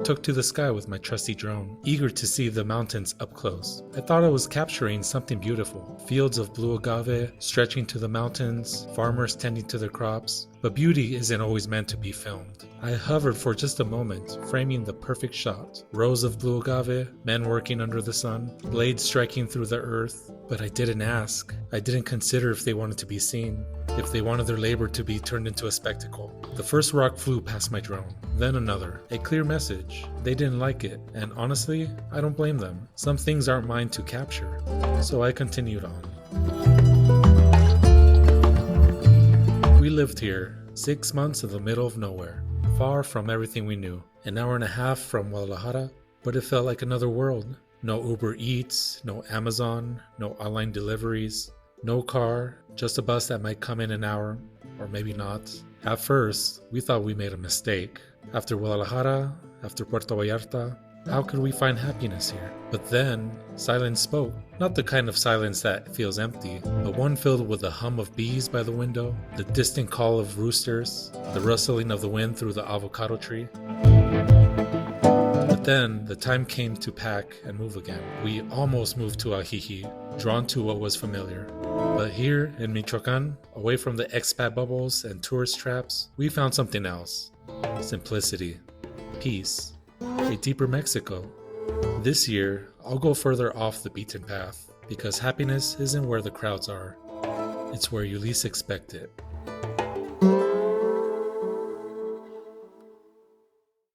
took to the sky with my trusty drone, eager to see the mountains up close. I thought I was capturing something beautiful. Fields of blue agave stretching to the mountains, farmers tending to their crops. But beauty isn't always meant to be filmed. I hovered for just a moment, framing the perfect shot. Rows of blue agave, men working under the sun, blades striking through the earth. But I didn't ask. I didn't consider if they wanted to be seen, if they wanted their labor to be turned into a spectacle. The first rock flew past my drone, then another. A clear message. They didn't like it, and honestly, I don't blame them. Some things aren't mine to capture. So I continued on. We lived here, 6 months in the middle of nowhere, far from everything we knew. An hour and a half from Guadalajara, but it felt like another world. No Uber Eats, no Amazon, no online deliveries, no car, just a bus that might come in an hour, or maybe not. At first, we thought we made a mistake. After Guadalajara, after Puerto Vallarta, how could we find happiness here? But then, silence spoke. Not the kind of silence that feels empty, but one filled with the hum of bees by the window, the distant call of roosters, the rustling of the wind through the avocado tree. But then, the time came to pack and move again. We almost moved to Ajijic, drawn to what was familiar. But here, in Michoacan, away from the expat bubbles and tourist traps, we found something else. Simplicity. Peace. A deeper Mexico. This year, I'll go further off the beaten path, because happiness isn't where the crowds are. It's where you least expect it.